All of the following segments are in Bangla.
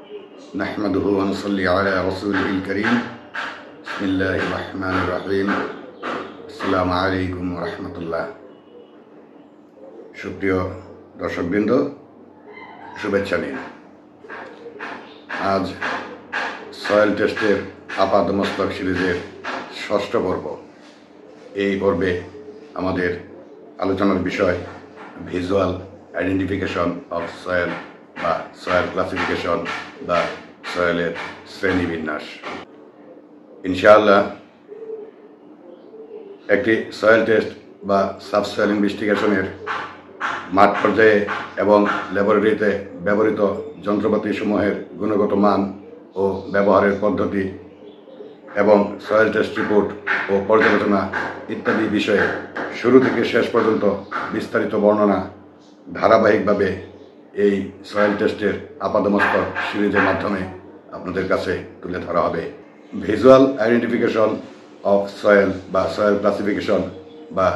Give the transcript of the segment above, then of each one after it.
নাহমাদুহু ওয়া নুসাল্লি আলা রাসূলিল কারীম। বিসমিল্লাহির রহমানির রহিম। আসসালামু আলাইকুম ওয়া রাহমাতুল্লাহ। সুপ্রিয় দর্শকবৃন্দ, শুভেচ্ছা নিন। আজ সয়েল টেস্টের আপাদমস্তক সিরিজের ষষ্ঠ পর্ব। এই পর্বে আমাদের আলোচনার বিষয় ভিজুয়াল আইডেন্টিফিকেশন অফ সয়েল বা সয়েল ক্লাসিফিকেশন বা সয়েলের শ্রেণীবিন্যাস। ইনশাআল্লাহ একটি সয়েল টেস্ট বা সাবসয়েল ইনভেস্টিগেশনের মাঠ পর্যায়ে এবং ল্যাবরেটরিতে ব্যবহৃত যন্ত্রপাতিসমূহের গুণগত মান ও ব্যবহারের পদ্ধতি এবং সয়েল টেস্ট রিপোর্ট ও পর্যালোচনা ইত্যাদি বিষয়ে শুরু থেকে শেষ পর্যন্ত বিস্তারিত বর্ণনা ধারাবাহিকভাবে এই সয়েল টেস্টের আপাদমস্তক সিরিজের মাধ্যমে আপনাদের কাছে তুলে ধরা হবে। ভিজুয়াল আইডেন্টিফিকেশন অফ সয়েল বা সয়েল ক্লাসিফিকেশন বা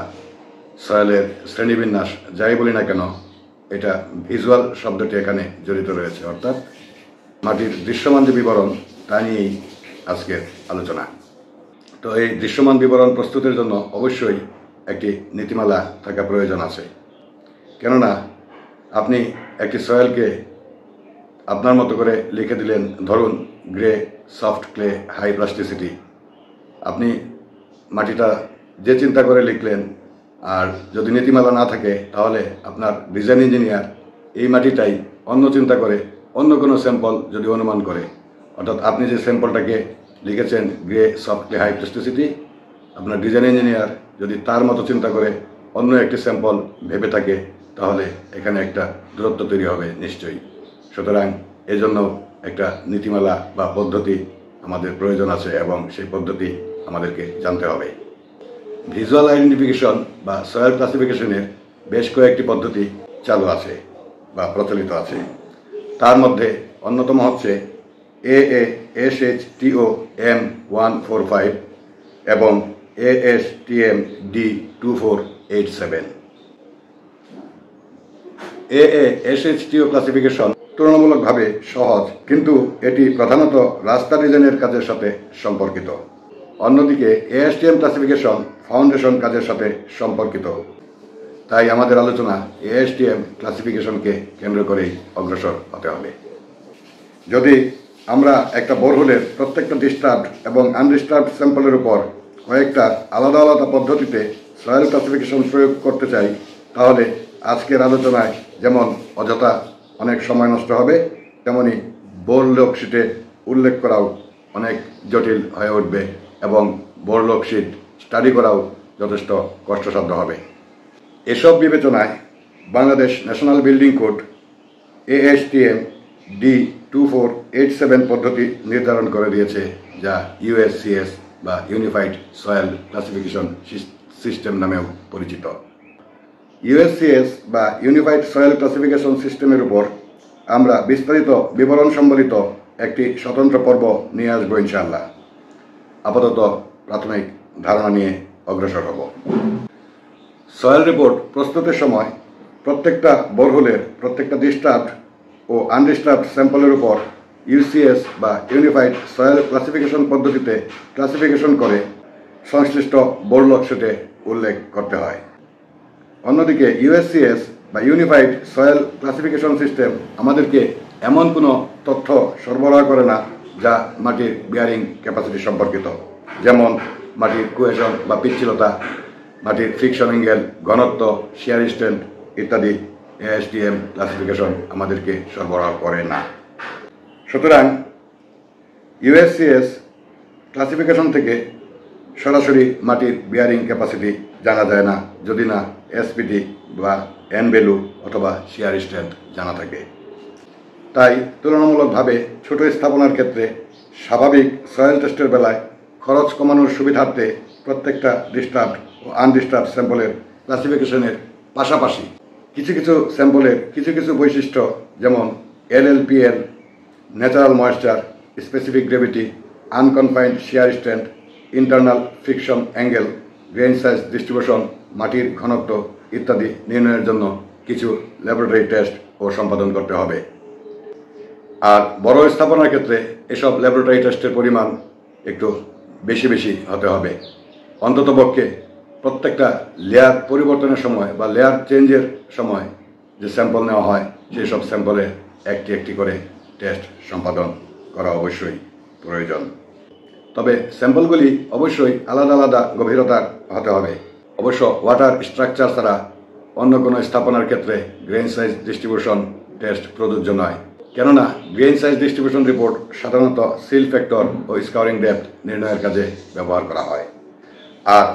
সয়েলের শ্রেণীবিন্যাস যাই বলি না কেন, এটা ভিজুয়াল শব্দটি এখানে জড়িত রয়েছে, অর্থাৎ মাটির দৃশ্যমান যে বিবরণ তা নিয়েই আজকের আলোচনা। তো এই দৃশ্যমান বিবরণ প্রস্তুতের জন্য অবশ্যই একটি নীতিমালা থাকা প্রয়োজন আছে। কেননা আপনি একটি সয়েলকে আপনার মতো করে লিখে দিলেন, ধরুন grey, soft clay, high plasticity. আপনি মাটিটা যে চিন্তা করে লিখলেন, আর যদি নীতিমালা না থাকে তাহলে আপনার ডিজাইন ইঞ্জিনিয়ার এই মাটিটাই অন্য চিন্তা করে অন্য কোনো স্যাম্পল যদি অনুমান করে, অর্থাৎ আপনি যে স্যাম্পলটাকে লিখেছেন grey, soft clay, high plasticity, আপনার ডিজাইন ইঞ্জিনিয়ার যদি তার মতো চিন্তা করে অন্য একটি স্যাম্পল ভেবে থাকে, তাহলে এখানে একটা দূরত্ব তৈরি হবে নিশ্চয়ই। সুতরাং এজন্য একটা নীতিমালা বা পদ্ধতি আমাদের প্রয়োজন আছে এবং সেই পদ্ধতি আমাদেরকে জানতে হবে। ভিজুয়াল আইডেন্টিফিকেশন বা সয়েল ক্লাসিফিকেশনের বেশ কয়েকটি পদ্ধতি চালু আছে বা প্রচলিত আছে। তার মধ্যে অন্যতম হচ্ছে AASHTOM145 এবং ASTM-D2487। AASHTO ক্লাসিফিকেশন তুলনামূলকভাবে সহজ, কিন্তু এটি প্রধানত রাস্তা ডিজাইনের কাজের সাথে সম্পর্কিত। অন্যদিকে ASTM ক্লাসিফিকেশন ফাউন্ডেশন কাজের সাথে সম্পর্কিত। তাই আমাদের আলোচনা ASTM ক্লাসিফিকেশনকে কেন্দ্র করেই অগ্রসর হতে হবে। যদি আমরা একটা বোরহোলের প্রত্যেকটা ডিস্টার্বড এবং আনডিস্টার্বড স্যাম্পলের উপর কয়েকটা আলাদা আলাদা পদ্ধতিতে সয়েল ক্লাসিফিকেশন প্রয়োগ করতে চাই, তাহলে আজকের আলোচনায় যেমন অযথা অনেক সময় নষ্ট হবে, তেমনি বোর লোকশিটে উল্লেখ করাও অনেক জটিল হয়ে উঠবে এবং বোর লোকশিট স্টাডি করাও যথেষ্ট কষ্টসাধ্য হবে। এসব বিবেচনায় Bangladesh national building code ASTM-D2487 পদ্ধতি নির্ধারণ করে দিয়েছে, যা USCS বা ইউনিফাইড সয়েল ক্লাসিফিকেশন সিস্টেম নামেও পরিচিত। USCS বা ইউনিফাইড সয়েল ক্লাসিফিকেশন সিস্টেমের উপর আমরা বিস্তারিত বিবরণ সম্বলিত একটি স্বতন্ত্র পর্ব নিয়ে আসবো ইনশাআল্লাহ। আপাতত প্রাথমিক ধারণা নিয়ে অগ্রসর হব। সয়েল রিপোর্ট প্রস্তুতের সময় প্রত্যেকটা বোরহোলের প্রত্যেকটা ডিস্টার্বড ও আনডিস্টার্বড স্যাম্পলের উপর UCS বা ইউনিফাইড সয়েল ক্লাসিফিকেশন পদ্ধতিতে ক্লাসিফিকেশন করে সংশ্লিষ্ট বোর লোকশিটে উল্লেখ করতে হয়। অন্যদিকে USCS বা ইউনিফাইড সয়েল ক্লাসিফিকেশন সিস্টেম আমাদেরকে এমন কোনো তথ্য সরবরাহ করে না যা মাটির বিয়ারিং ক্যাপাসিটি সম্পর্কিত, যেমন মাটির কোহেশন বা পিচ্ছিলতা, মাটির ফ্রিকশন অ্যাঙ্গেল, ঘনত্ব, শিয়ার স্ট্রেন্থ ইত্যাদি ASTM ক্লাসিফিকেশন আমাদেরকে সরবরাহ করে না। সুতরাং USCS ক্লাসিফিকেশন থেকে সরাসরি মাটির বিয়ারিং ক্যাপাসিটি জানা যায় না, যদি না SPT বা N ভ্যালু অথবা শিয়ার স্ট্রেন্থ জানা থাকে। তাই তুলনামূলকভাবে ছোট স্থাপনার ক্ষেত্রে স্বাভাবিক সয়েল টেস্টের বেলায় খরচ কমানোর সুবিধার্থে প্রত্যেকটা ডিস্টার্বড ও আনডিস্টার্বড স্যাম্পলের ক্লাসিফিকেশনের পাশাপাশি কিছু কিছু স্যাম্পলের কিছু কিছু বৈশিষ্ট্য, যেমন LLPL, natural moisture, specific gravity, unconfined shear strength, internal friction angle, grain size distribution, মাটির ঘনত্ব ইত্যাদি নির্ণয়ের জন্য কিছু ল্যাবরেটরি টেস্ট ও সম্পাদন করতে হবে। আর বড় স্থাপনার ক্ষেত্রে এসব ল্যাবরেটরি টেস্টের পরিমাণ একটু বেশি বেশি হতে হবে। অন্ততপক্ষে প্রত্যেকটা লেয়ার পরিবর্তনের সময় বা লেয়ার চেঞ্জের সময় যে স্যাম্পল নেওয়া হয় সেই সব স্যাম্পলে একটি একটি করে টেস্ট সম্পাদন করা অবশ্যই প্রয়োজন। তবে স্যাম্পলগুলি অবশ্যই আলাদা আলাদা গভীরতার হতে হবে। অবশ্য ওয়াটার স্ট্রাকচার ছাড়া অন্য কোনো স্থাপনার ক্ষেত্রে গ্রেইন সাইজ ডিস্ট্রিবিউশন টেস্ট প্রযোজ্য নয়, কেননা গ্রেইন সাইজ ডিস্ট্রিবিউশন রিপোর্ট সাধারণত সিল ফ্যাক্টর ও স্কাউরিং ডেপথ নির্ণয়ের কাজে ব্যবহার করা হয়। আর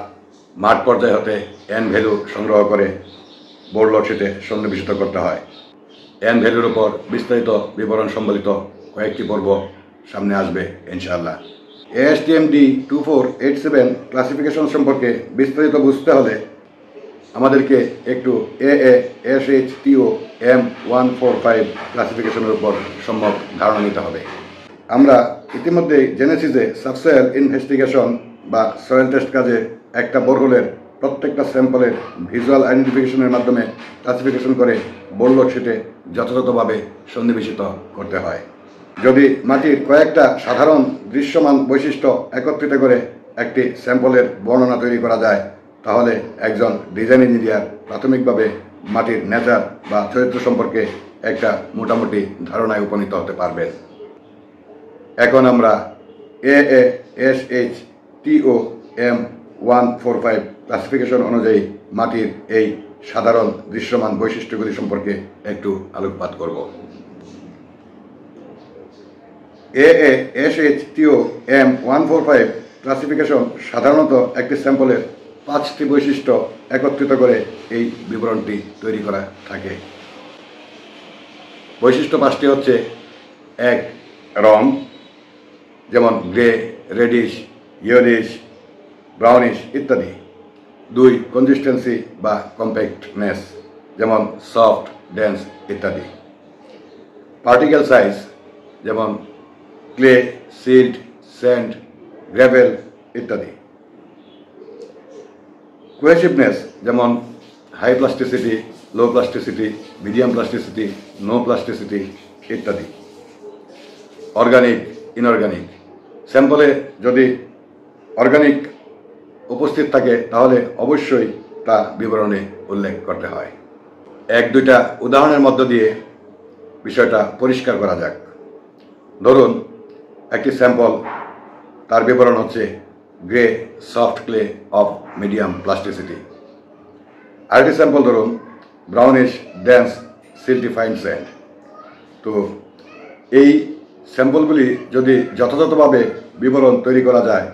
মাঠ পর্যায় হতে এন ভ্যালু সংগ্রহ করে বোর্ড লোডশিটে সন্নিবেশিত করতে হয়। এন ভ্যালুর উপর বিস্তারিত বিবরণ সম্বলিত কয়েকটি পর্ব সামনে আসবে ইনশাআল্লাহ। ASTM D2487 ক্লাসিফিকেশন সম্পর্কে বিস্তারিত বুঝতে হলে আমাদেরকে একটু AASHTO M145 ক্লাসিফিকেশনের উপর সম্যক ধারণা নিতে হবে। আমরা ইতিমধ্যে জেনেছি যে সাবসয়েল ইনভেস্টিগেশন বা সয়েল টেস্ট কাজে একটা বোরহোলের প্রত্যেকটা স্যাম্পলের ভিজুয়াল আইডেন্টিফিকেশনের মাধ্যমে ক্লাসিফিকেশন করে বোর্ড লোডশিটে যথাযথভাবে সন্নিবেশিত করতে হয়। যদি মাটির কয়েকটা সাধারণ দৃশ্যমান বৈশিষ্ট্য একত্রিত করে একটি স্যাম্পলের বর্ণনা তৈরি করা যায়, তাহলে একজন ডিজাইন ইঞ্জিনিয়ার প্রাথমিকভাবে মাটির নেচার বা চরিত্র সম্পর্কে একটা মোটামুটি ধারণায় উপনীত হতে পারবেন। এখন আমরা AASHTO M145 ক্লাসিফিকেশন অনুযায়ী মাটির এই সাধারণ দৃশ্যমান বৈশিষ্ট্যগুলি সম্পর্কে একটু আলোকপাত করব। AASHTO M145 ক্লাসিফিকেশন সাধারণত একটি স্যাম্পলের 5টি বৈশিষ্ট্য একত্রিত করে এই বিবরণটি তৈরি করা থাকে। বৈশিষ্ট্য 5টি হচ্ছে: 1. রং, যেমন গ্রে, রেডিশ, ইয়েলোইশ, ব্রাউনিশ ইত্যাদি। 2. কনসিস্টেন্সি বা কম্প্যাক্টনেস, যেমন সফট, ডেন্স ইত্যাদি। পার্টিকেল সাইজ, যেমন ক্লে, সিল্ট, স্যান্ড, গ্র্যাভেল ইত্যাদি। কোহেসিভনেস, যেমন high plasticity, low plasticity, medium plasticity, no plasticity ইত্যাদি। অর্গানিক, ইনঅর্গানিক, স্যাম্পলে যদি অর্গানিক উপস্থিত থাকে তাহলে অবশ্যই তা বিবরণে উল্লেখ করতে হয়। 1-2টা উদাহরণের মধ্য দিয়ে বিষয়টা পরিষ্কার করা যাক। ধরুন একটি স্যাম্পল, তার বিবরণ হচ্ছে grey soft clay of medium plasticity. আরেকটি স্যাম্পল ধরুন ব্রাউনিশ ডেন্স সিল্টি ফাইন স্যান্ড। তো এই স্যাম্পলগুলি যদি যথাযথভাবে বিবরণ তৈরি করা যায়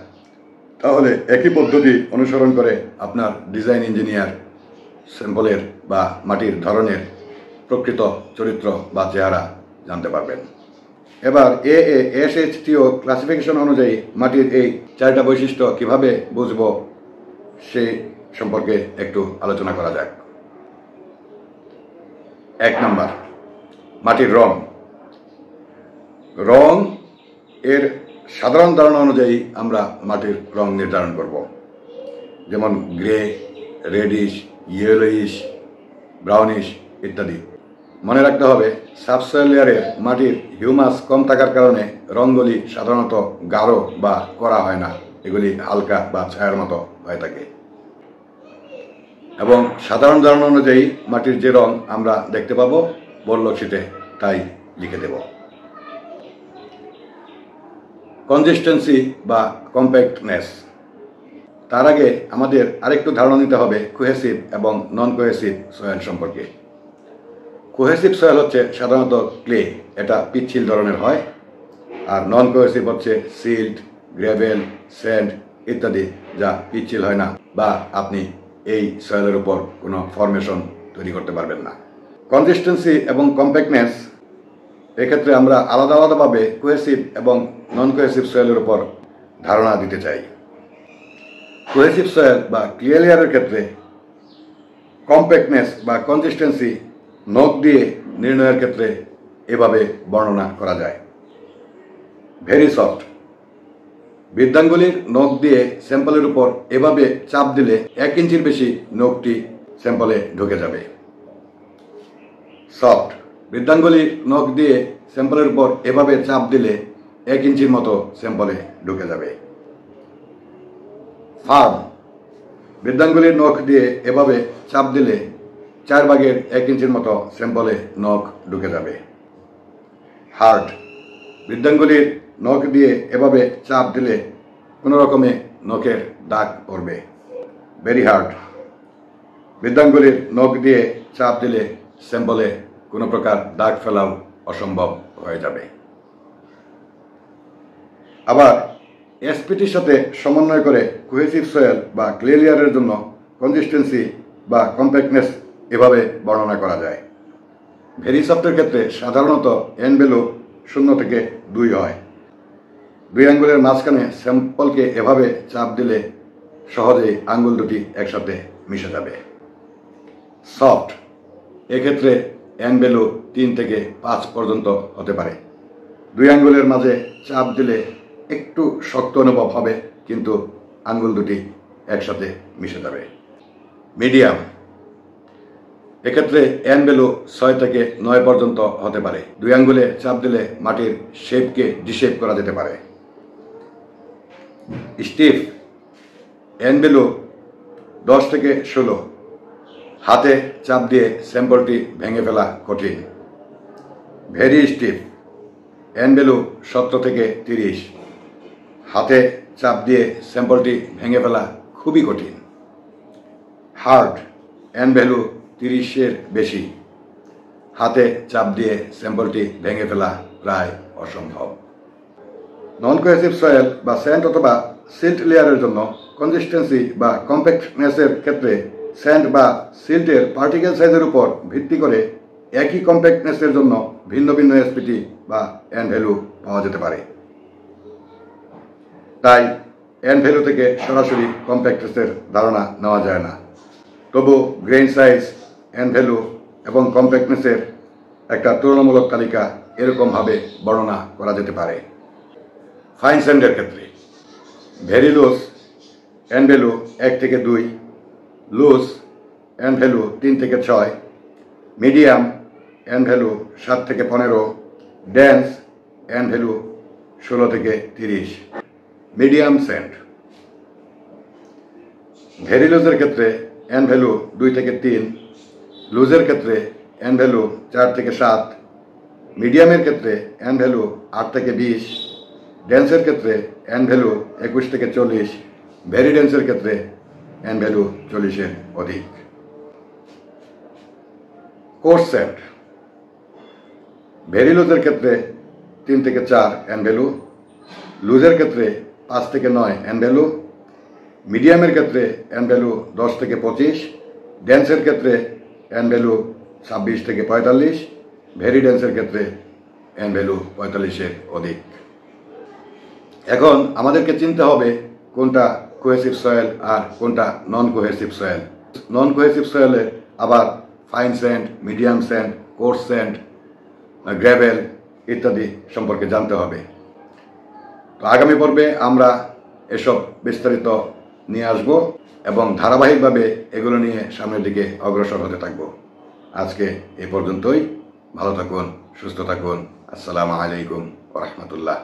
তাহলে একই পদ্ধতি অনুসরণ করে আপনার ডিজাইন ইঞ্জিনিয়ার স্যাম্পলের বা মাটির ধরনের প্রকৃত চরিত্র বা চেহারা জানতে পারবেন। এবার AASHTO ক্লাসিফিকেশন অনুযায়ী মাটির এই 4টা বৈশিষ্ট্য কিভাবে বুঝব সেই সম্পর্কে একটু আলোচনা করা যাক। 1 নম্বর, মাটির রং। রং এর সাধারণ ধারণা অনুযায়ী আমরা মাটির রং নির্ধারণ করব, যেমন গ্রে, রেডিশ, ইয়েলোইশ, ব্রাউনিশ ইত্যাদি। মনে রাখতে হবে সাবসয়েল লেয়ারে মাটির হিউমাস কম থাকার কারণে রঙগুলি সাধারণত গাঢ় বা কড়া হয় না, এগুলি হালকা বা ছায়ার মতো হয়ে থাকে। এবং সাধারণ ধারণা অনুযায়ী মাটির যে রং আমরা দেখতে পাবো বোর্ড লোডশিটে তাই লিখে দেব। কনসিস্টেন্সি বা কম্প্যাক্টনেস, তার আগে আমাদের আরেকটু ধারণা নিতে হবে কোহেসিভ এবং নন কোহেসিভ সয়েল সম্পর্কে। কোহেসিভ সয়েল হচ্ছে সাধারণত ক্লে, এটা পিচ্ছিল ধরনের হয়। আর নন কোহেসিভ হচ্ছে সিল্ট, গ্রেভেল, স্যান্ড ইত্যাদি, যা পিচ্ছিল হয় না বা আপনি এই সয়েলের উপর কোনো ফরমেশন তৈরি করতে পারবেন না। কনসিস্টেন্সি এবং কম্প্যাক্টনেস, এক্ষেত্রে আমরা আলাদা আলাদাভাবে কোহেসিভ এবং নন কোহেসিভ সয়েলের উপর ধারণা দিতে চাই। কোহেসিভ সয়েল বা ক্লে লেয়ারের ক্ষেত্রে কম্প্যাক্টনেস বা কনসিস্টেন্সি নখ দিয়ে নির্ণয়ের ক্ষেত্রে এভাবে বর্ণনা করা যায়। ভেরি সফট, বৃদ্ধাঙ্গুলির নখ দিয়ে স্যাম্পলের উপর এভাবে চাপ দিলে 1 ইঞ্চির বেশি নখটি স্যাম্পলে ঢুকে যাবে। সফট, বৃদ্ধাঙ্গুলির নখ দিয়ে স্যাম্পলের উপর এভাবে চাপ দিলে 1 ইঞ্চির মতো স্যাম্পলে ঢুকে যাবে। ফার্ম, বৃদ্ধাঙ্গুলির নখ দিয়ে এভাবে চাপ দিলে 4/1 ইঞ্চির মতো স্যাম্পলে নখ ঢুকে যাবে। হার্ড, বৃদ্ধাঙ্গুলির নখ দিয়ে এভাবে চাপ দিলে কোনো রকমে নখের দাগ পড়বে। ভেরি হার্ড, বৃদ্ধাঙ্গুলির নখ দিয়ে চাপ দিলে স্যাম্পলে কোনো প্রকার দাগ ফেলাও অসম্ভব হয়ে যাবে। আবার এসপিটির সাথে সমন্বয় করে কোহেসিভ সয়েল বা ক্লে লেয়ারের জন্য কনসিস্টেন্সি বা কম্প্যাক্টনেস এভাবে বর্ণনা করা যায়। ভেরি সফটের ক্ষেত্রে সাধারণত এন ভ্যালু 0 থেকে 2 হয়। 2 আঙ্গুলের মাঝখানে স্যাম্পলকে এভাবে চাপ দিলে সহজেই আঙ্গুল দুটি একসাথে মিশে যাবে। সফট, এক্ষেত্রে এন ভ্যালু 3 থেকে 5 পর্যন্ত হতে পারে। 2 আঙ্গুলের মাঝে চাপ দিলে একটু শক্ত অনুভব হবে, কিন্তু আঙ্গুল দুটি একসাথে মিশে যাবে। মিডিয়াম, এক্ষেত্রে এন ভ্যালু 6 থেকে 9 পর্যন্ত হতে পারে। 2 আঙ্গুলে চাপ দিলে মাটির শেপকে ডিশেপ করা যেতে পারে। স্টিফ, এন ভ্যালু 10 থেকে 16। হাতে চাপ দিয়ে স্যাম্পলটি ভেঙে ফেলা কঠিন। ভেরি স্টিফ, এন ভ্যালু 17 থেকে 30। হাতে চাপ দিয়ে স্যাম্পলটি ভেঙে ফেলা খুবই কঠিন। হার্ড, এন ভ্যালু 30-এর বেশি। হাতে চাপ দিয়ে স্যাম্পলটি ভেঙে ফেলা প্রায় অসম্ভব। নন কোহেসিভ সয়েল বা স্যান্ড অথবা সিল্ট লেয়ারের জন্য কনসিস্টেন্সি বা কম্প্যাক্টনেসের ক্ষেত্রে স্যান্ড বা সিল্টের পার্টিকেল সাইজের উপর ভিত্তি করে একই কম্প্যাক্টনেসের জন্য ভিন্ন ভিন্ন এসপিটি বা এন ভ্যালু পাওয়া যেতে পারে। তাই এন ভ্যালু থেকে সরাসরি কম্প্যাক্টনেসের ধারণা নেওয়া যায় না। তবু গ্রেইন সাইজ, এন ভ্যালু এবং কম্প্যাক্টনেসের একটা তুলনামূলক তালিকা এরকমভাবে বর্ণনা করা যেতে পারে। ফাইন স্যান্ডের ক্ষেত্রে ভেরি লুজ, এন ভ্যালু 1 থেকে 2। লুজ, এন ভ্যালু 3 থেকে 6। মিডিয়াম, এন ভ্যালু 7 থেকে 15। ডেন্স, এন ভ্যালু 16 থেকে 30। মিডিয়াম স্যান্ড, ভেরি লুজের ক্ষেত্রে এন ভ্যালু 2 থেকে 3। লুজের ক্ষেত্রে এন ভ্যালু 4 থেকে 7। মিডিয়ামের ক্ষেত্রে এন ভ্যালু 8 থেকে 20। ডেন্সের ক্ষেত্রে এন ভ্যালু 21 থেকে 40। ভেরি ডেন্সের ক্ষেত্রে এন ভ্যালু 40-এর অধিক। কোর্স স্যান্ড, ভেরি লুজের ক্ষেত্রে 3 থেকে 4 এন ভ্যালু। লুজের ক্ষেত্রে 5 থেকে 9 এন ভ্যালু। মিডিয়ামের ক্ষেত্রে এন ভ্যালু 10 থেকে 25। ডেন্সের ক্ষেত্রে এন ভ্যালু 26 থেকে 45। ভেরি ডেন্সের ক্ষেত্রে এন ভ্যালু 45-এর অধিক। এখন আমাদেরকে চিনতে হবে কোনটা কোহেসিভ সয়েল আর কোনটা non cohesive soil. Non cohesive সয়েলে আবার fine sand, medium sand, coarse sand, gravel ইত্যাদি সম্পর্কে জানতে হবে। তো আগামী পর্বে আমরা এসব বিস্তারিত নিয়ে আসব এবং ধারাবাহিকভাবে এগুলো নিয়ে সামনের দিকে অগ্রসর হতে থাকব। আজকে এ পর্যন্তই। ভালো থাকুন, সুস্থ থাকুন। আসসালামু আলাইকুম ওয়া রাহমাতুল্লাহ।